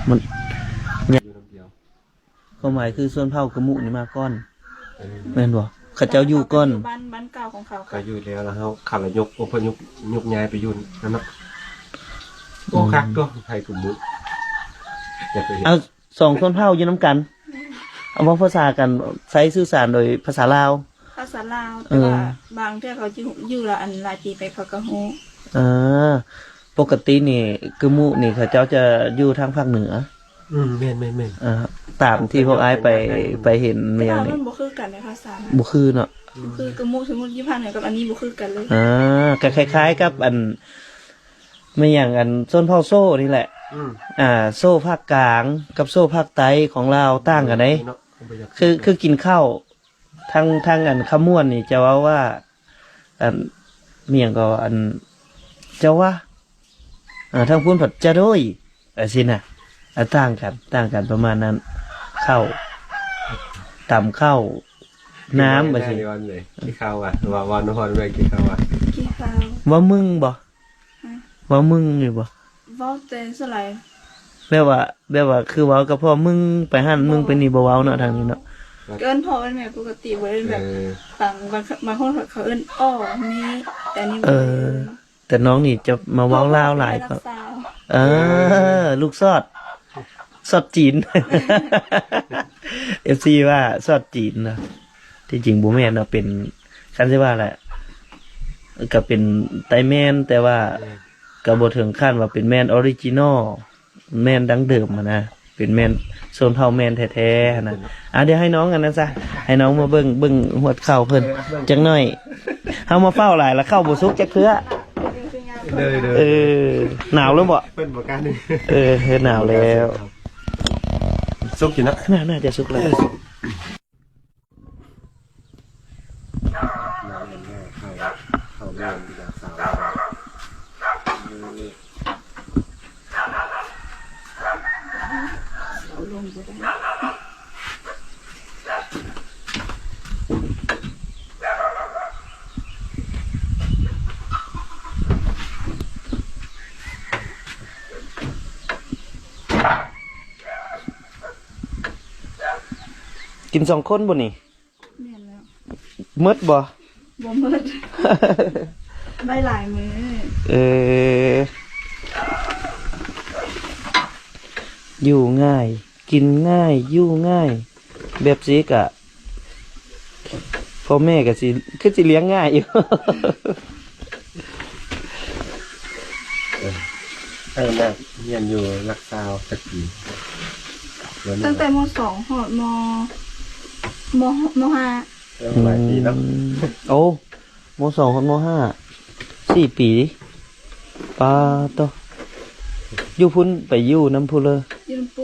มันอยู่น้ำเดียวความหมายคือส่วนเผ่ากระมุนี่มาก่อนแม่นบ่เขาเจ้าอยู่ก่อนบ้านเก่าของเขาก็อยู่แล้วเขาขับยกอพยพย้ายไปยุ่นนั่นนะโอ้คักก็ไทยกลุ่มมุ้งเอาสองส่วนเผ่าอยู่น้ำกันเอาว่าภาษากันใช้สื่อสารโดยภาษาลาวภาษาลาวแต่ว่าบางเที่เขาอยู่ละอันลาจีไปเขาก็ฮู้ปกตินี่กระมุนี่เขาเจ้าจะอยู่ทางภาคเหนือแม่นตามที่พวกไอ้ไปเห็นมาอย่างนี้มันบ่คือกันในภาษาบ่คือเนาะคือกระมุสมมุติ25เนี่ยกับอันนี้บ่คือกันเลยก็คล้ายๆกับอันไม่อย่างอันส้นเผาโซ่นี่แหละโซ่ภาคกลางกับโซ่ภาคใต้ของเราต่างกันไหมคือกินข้าวทางอันขม้วนนี่จะว่าอันเมียงก็อันจะว่าทางพูนผัดจะโดยสินะต่างกันประมาณนั้นข้าวตำข้าวน้ำแบบนี้กี่ข้าววันนครไม่กี่ข้าวว่ามึงบ่ว่ามึงนี่บ่ว่าแต่สลายแบบว่าคือว่ากับพ่อมึงไปหั่นมึงไปนี่บ่เว้าเนาะทางนี้เนาะเอิ้นพ่อเอิ้นแม่ปกติบ่เอิ้นแบบบางคนเขาเอิ้นอ้อมีแต่นี่แต่น้องนี่จะมาเว้าลาวหลายก็ลูกซอดจีน FC ว่าซอดจีนนะที่จริงบ่แม่นเนาะเป็นคันสิว่าแหละก็เป็นไต้แม่นแต่ว่าก็บ่ถึงขั้นว่าเป็นแม่นออริจินอลแม่นดั้งเดิมนะเป็นแม่นโซนเผ่าแม่นแท้ๆนะเดี๋ยวให้น้องกันนะซะให้น้องมาเบิ่งหัวเข้าเพิ่นจังหน่อยเฮามาเฝ้าหลายแล้วเข้าบ่สุกจักเทื่อหนาวแล้วบ่เป็นบ่กันนี่หนาวแล้วสุกอยู่นะน่าจะสุกแล้วเข้าเรื่องดีกว่าสาวลงบ่ได้กิน2 คนบ่นี่แม่นแล้วหมดบ่หมดได้หลายมื้ออยู่ง่ายกินง่ายอยู่ง่ายแบบสิกะพ่อแม่ก็สิคือสิเลี้ยงง่ายอยู่น่ะเรียนอยู่รักษาสักปีตั้งแต่ม.2 ฮอดม.5 หลายปีแล้วโอ้ม.2 ฮอดม.5 4 ปีปาโตอยู่พุ่นไปอยู่น้ำพุเลยอยู่น้ำปู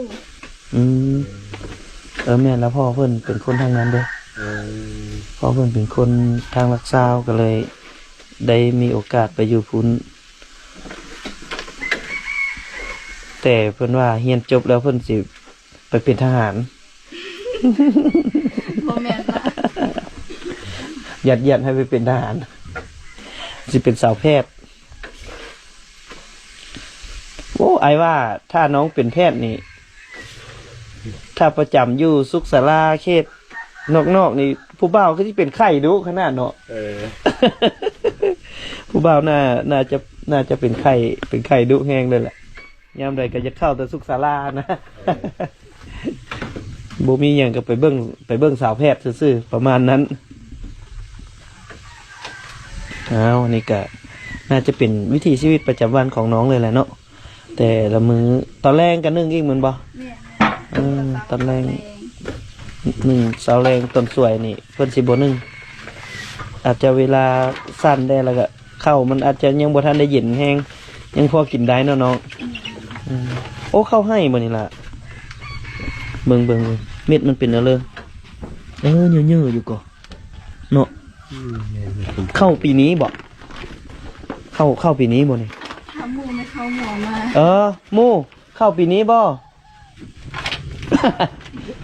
แม่แล้วพ่อเพิ่นเป็นคนทางนั้นเด้พ่อเพิ่นเป็นคนทางรักษาก็เลยได้มีโอกาสไปอยู่พุ่นแต่เพิ่นว่าเรียนจบแล้วเพิ่นสิไปเป็นทหารบ่แม่นล่ะยัดให้ไปเป็นทหารสิเป็นสาวแพทย์โอ้ไอ้ว่าถ้าน้องเป็นแพทย์นี่ถ้าประจำอยู่สุขศาลาเขตนอกนี่ผู้บ่าวก็สิเป็นไข้ดุขนาดเนาะผู้บ่าวน่าจะเป็นไข้ดุแฮงเลยแหละยามใดก็จะเข้าแต่สุขศาลานะบ่มีหยังก็ไปเบิ่งสาวแพทย์ซื่อๆประมาณนั้นอันนี้ก็น่าจะเป็นวิถีชีวิตประจำวันของน้องเลยแหละเนาะแต่ละมื้อตอนแรกก็นึ่งอีกเหมือนบ่ตอนแรกนึ่งสาวแรงต้นสวยนี่เพิ่นสิบ่นึ่งอาจจะเวลาสั้นได้แล้วก็เข้ามันอาจจะยังบ่ทันได้เย็นแฮงยังพอกินได้เนาะน้องโอ้เข้าให้บ่นี่ล่ะเบิ่งเม็ดมันเป็นอะไรเยอะๆอยู่ก่อเนาะเข้าปีนี้บ่เข้าปีนี้บ่นี่หมูไม่เข้าหมอมาหมูเข้าปีนี้บ่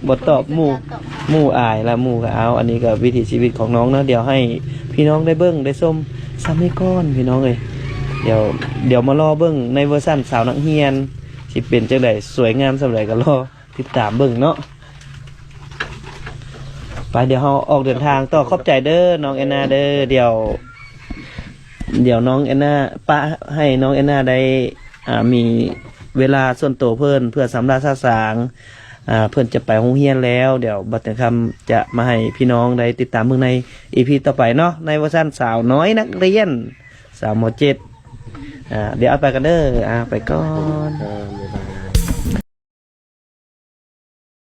บทตอบหมู่อายและหมู่ก็เอาอันนี้ก็วิถีชีวิตของน้องนะเดี๋ยวให้พี่น้องได้เบิ้งได้ส้มซ้ำให้ก้อนพี่น้องเลยเดี๋ยวมารอเบิ้งในเวอร์ชันสาวนักเรียน สิเป็นจังไดสวยงามสำหรับก็รอติดตามเบิ่งเนาะไปเดี๋ยวเราออกเดินทางต่อขอบใจเด้อน้องแอนนาเด้อเดี๋ยวน้องแอนนาป้าให้น้องแอนนาได้มีเวลาส่วนตัวเพิ่นเพื่อสำราญสะสางเพิ่นจะไปโรงเรียนแล้วเดี๋ยวบัดนี้คำจะมาให้พี่น้องได้ติดตามเบิ่งใน EP ต่อไปเนาะในเวอร์ชันสาวน้อยนักเรียนสาวม.7เดี๋ยวเอาไปกันเด้อไปก่อน บ๊ายบาย